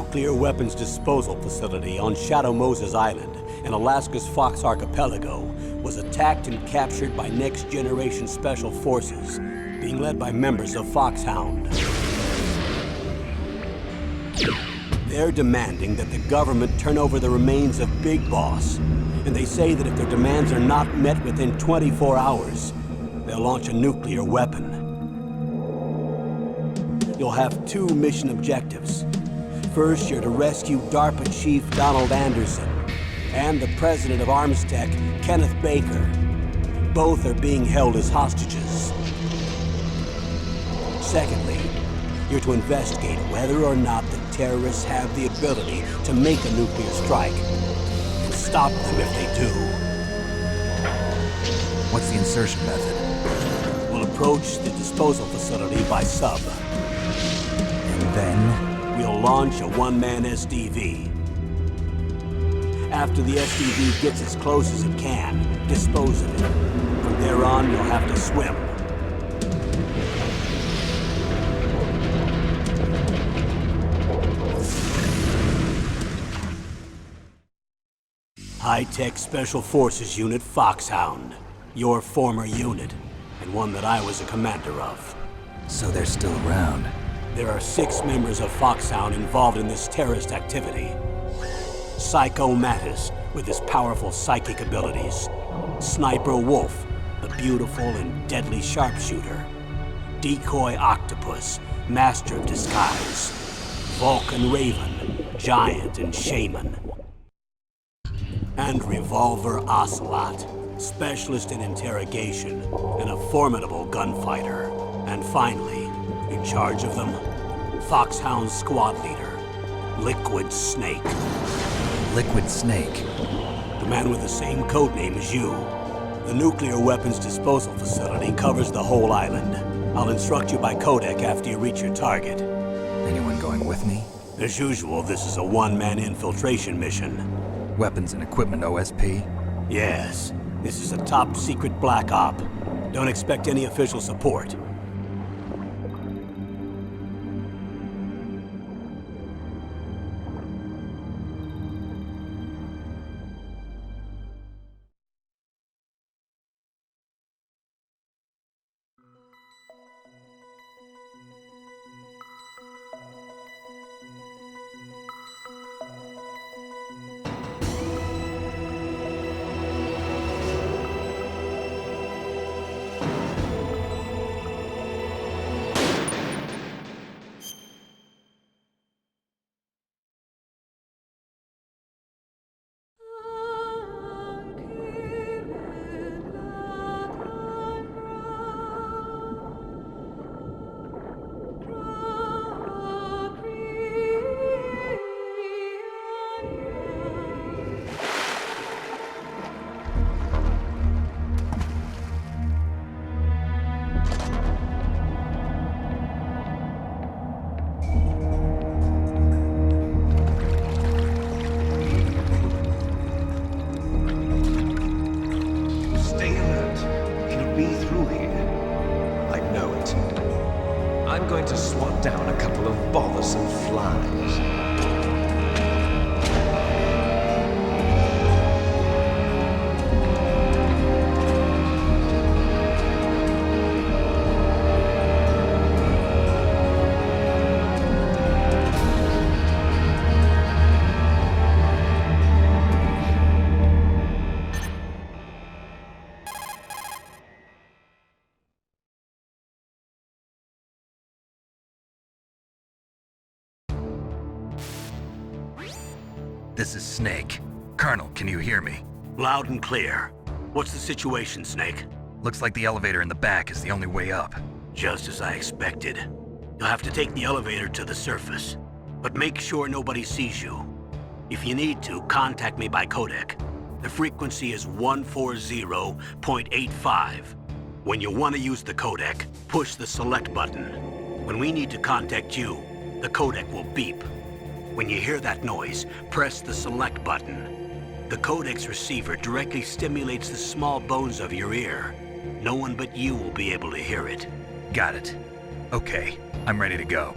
nuclear weapons disposal facility on Shadow Moses Island in Alaska's Fox Archipelago was attacked and captured by next-generation special forces, being led by members of Foxhound. They're demanding that the government turn over the remains of Big Boss, and they say that if their demands are not met within 24 hours, they'll launch a nuclear weapon. You'll have two mission objectives. First, you're to rescue DARPA Chief Donald Anderson and the president of Armstech, Kenneth Baker. Both are being held as hostages. Secondly, you're to investigate whether or not the terrorists have the ability to make a nuclear strike and stop them if they do. What's the insertion method? We'll approach the disposal facility by sub. And then? We'll launch a one-man SDV. After the SDV gets as close as it can, dispose of it. From there on, you'll have to swim. High-Tech Special Forces Unit Foxhound. Your former unit, and one that I was a commander of. So they're still around. There are 6 members of Foxhound involved in this terrorist activity. Psycho Mattis, with his powerful psychic abilities. Sniper Wolf, the beautiful and deadly sharpshooter. Decoy Octopus, master of disguise. Vulcan Raven, giant and shaman. And Revolver Ocelot, specialist in interrogation and a formidable gunfighter. And finally, in charge of them, Foxhound's squad leader, Liquid Snake. Liquid Snake? The man with the same codename as you. The nuclear weapons disposal facility covers the whole island. I'll instruct you by codec after you reach your target. Anyone going with me? As usual, this is a one-man infiltration mission. Weapons and equipment OSP? Yes. This is a top-secret black op. Don't expect any official support. I'm going to swat down a couple of bothersome flies. This is Snake. Colonel, can you hear me? Loud and clear. What's the situation, Snake? Looks like the elevator in the back is the only way up. Just as I expected. You'll have to take the elevator to the surface. But make sure nobody sees you. If you need to, contact me by codec. The frequency is 140.85. When you want to use the codec, push the select button. When we need to contact you, the codec will beep. When you hear that noise, press the select button. The codec's receiver directly stimulates the small bones of your ear. No one but you will be able to hear it. Got it. Okay, I'm ready to go.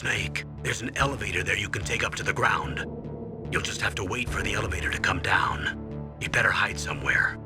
Snake. There's an elevator there you can take up to the ground. You'll just have to wait for the elevator to come down. You better hide somewhere.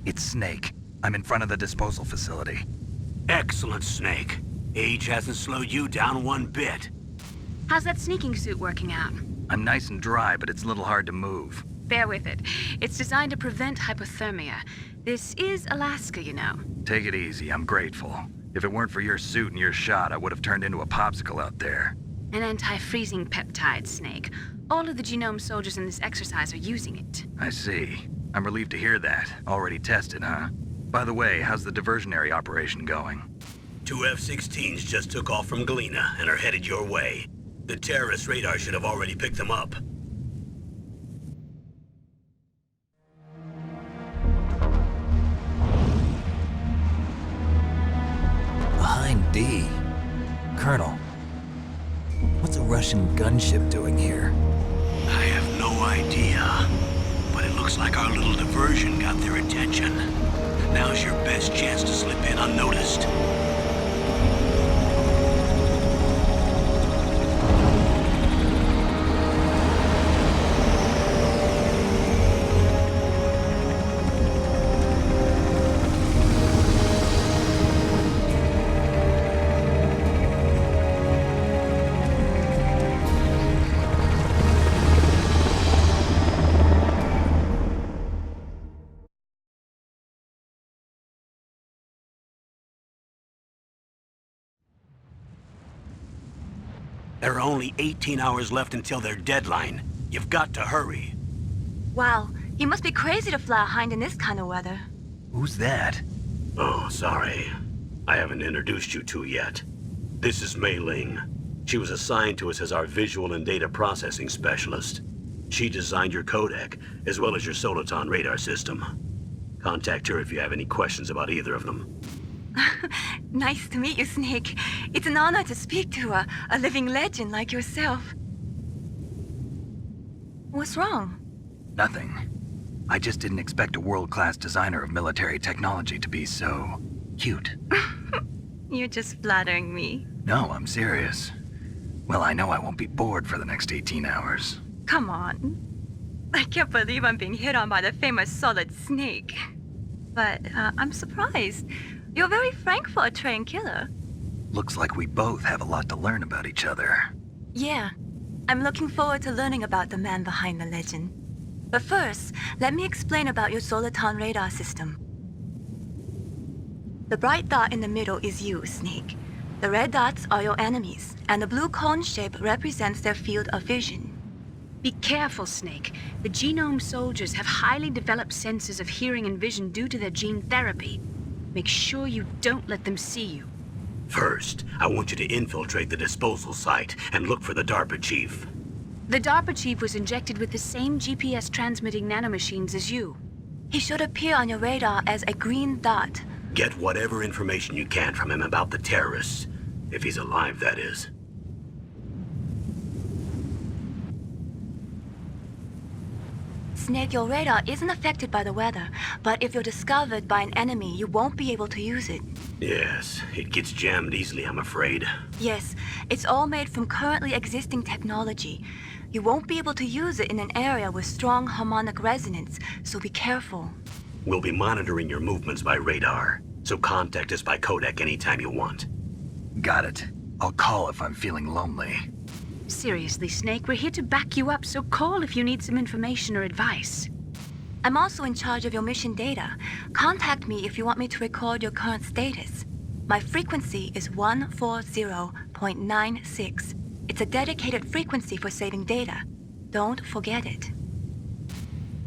It's Snake. I'm in front of the disposal facility. Excellent, Snake. Age hasn't slowed you down one bit. How's that sneaking suit working out? I'm nice and dry, but it's a little hard to move. Bear with it. It's designed to prevent hypothermia. This is Alaska, you know. Take it easy, I'm grateful. If it weren't for your suit and your shot, I would have turned into a popsicle out there. An anti-freezing peptide, Snake. All of the genome soldiers in this exercise are using it. I see. I'm relieved to hear that. Already tested, huh? By the way, how's the diversionary operation going? 2 F-16s just took off from Galena and are headed your way. The terrorist radar should have already picked them up. Behind D. Colonel, what's a Russian gunship doing here? I have no idea. But it looks like our little diversion got their attention. Now's your best chance to slip in unnoticed. There are only 18 hours left until their deadline. You've got to hurry. Wow, you must be crazy to fly a hind in this kind of weather. Who's that? Oh, sorry. I haven't introduced you to yet. This is Mei Ling. She was assigned to us as our visual and data processing specialist. She designed your codec, as well as your Soliton radar system. Contact her if you have any questions about either of them. Nice to meet you, Snake. It's an honor to speak to a living legend like yourself. What's wrong? Nothing. I just didn't expect a world-class designer of military technology to be so cute. You're just flattering me. No, I'm serious. Well, I know I won't be bored for the next 18 hours. Come on. I can't believe I'm being hit on by the famous Solid Snake. But I'm surprised. You're very frank for a trained killer. Looks like we both have a lot to learn about each other. Yeah. I'm looking forward to learning about the man behind the legend. But first, let me explain about your Soliton radar system. The bright dot in the middle is you, Snake. The red dots are your enemies, and the blue cone shape represents their field of vision. Be careful, Snake. The genome soldiers have highly developed senses of hearing and vision due to their gene therapy. Make sure you don't let them see you. First, I want you to infiltrate the disposal site and look for the DARPA chief. The DARPA chief was injected with the same GPS transmitting nanomachines as you. He should appear on your radar as a green dot. Get whatever information you can from him about the terrorists. If he's alive, that is. Snake, your radar isn't affected by the weather, but if you're discovered by an enemy, you won't be able to use it. Yes, it gets jammed easily, I'm afraid. Yes, it's all made from currently existing technology. You won't be able to use it in an area with strong harmonic resonance, so be careful. We'll be monitoring your movements by radar, so contact us by codec anytime you want. Got it. I'll call if I'm feeling lonely. Seriously, Snake, we're here to back you up, so call if you need some information or advice. I'm also in charge of your mission data. Contact me if you want me to record your current status. My frequency is 140.96. It's a dedicated frequency for saving data. Don't forget it.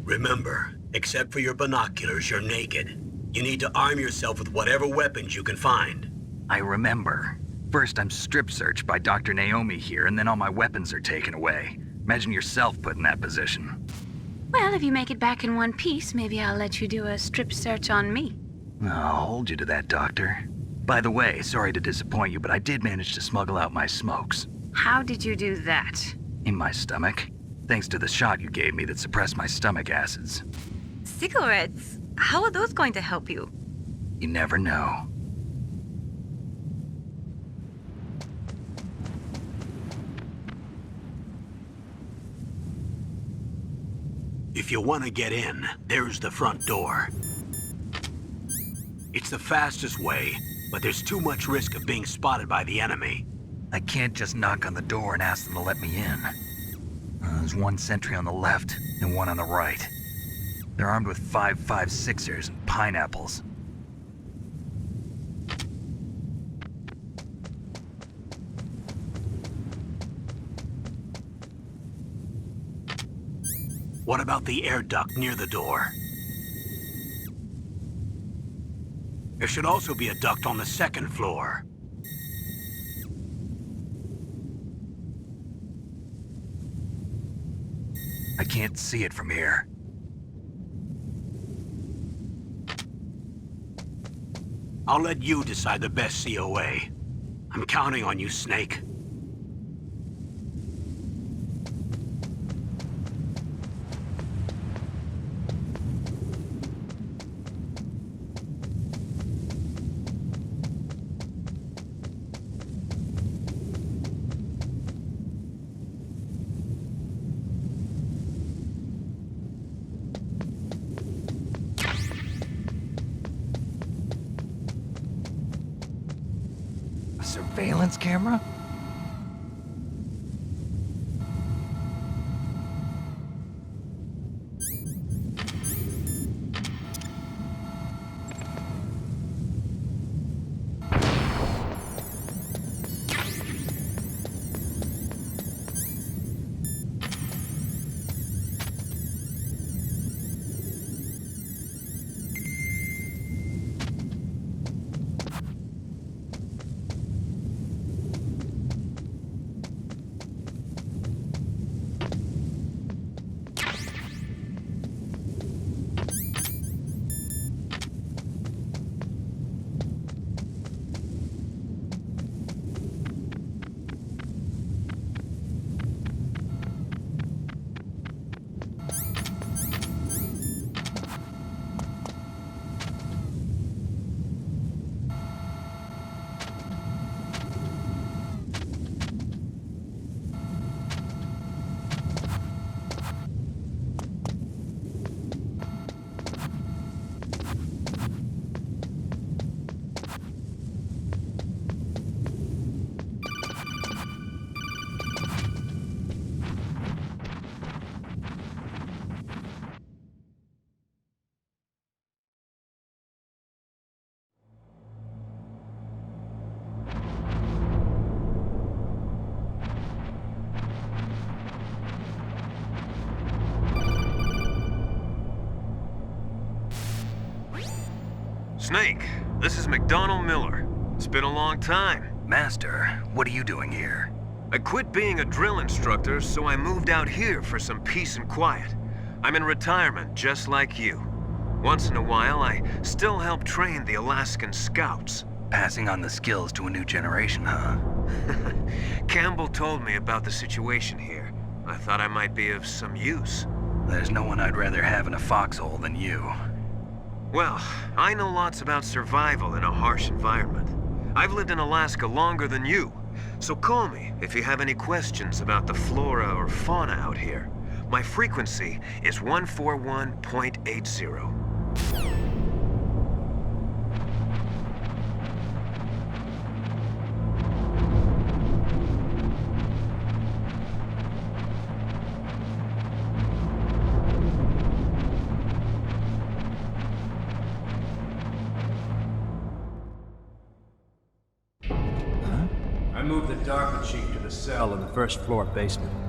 Remember, except for your binoculars, you're naked. You need to arm yourself with whatever weapons you can find. I remember. First, I'm strip searched by Dr. Naomi here, and then all my weapons are taken away. Imagine yourself put in that position. Well, if you make it back in one piece, maybe I'll let you do a strip search on me. I'll hold you to that, Doctor. By the way, sorry to disappoint you, but I did manage to smuggle out my smokes. How did you do that? In my stomach. Thanks to the shot you gave me that suppressed my stomach acids. Cigarettes? How are those going to help you? You never know. If you want to get in, there's the front door. It's the fastest way, but there's too much risk of being spotted by the enemy. I can't just knock on the door and ask them to let me in. There's one sentry on the left and one on the right. They're armed with 5.56ers and pineapples. What about the air duct near the door? There should also be a duct on the second floor. I can't see it from here. I'll let you decide the best COA. I'm counting on you, Snake. Surveillance camera? Snake, this is McDonald Miller. It's been a long time. Master, what are you doing here? I quit being a drill instructor, so I moved out here for some peace and quiet. I'm in retirement, just like you. Once in a while, I still help train the Alaskan Scouts. Passing on the skills to a new generation, huh? Campbell told me about the situation here. I thought I might be of some use. There's no one I'd rather have in a foxhole than you. Well, I know lots about survival in a harsh environment. I've lived in Alaska longer than you, so call me if you have any questions about the flora or fauna out here. My frequency is 141.80. I moved the DARPA chief to the cell in the first floor basement.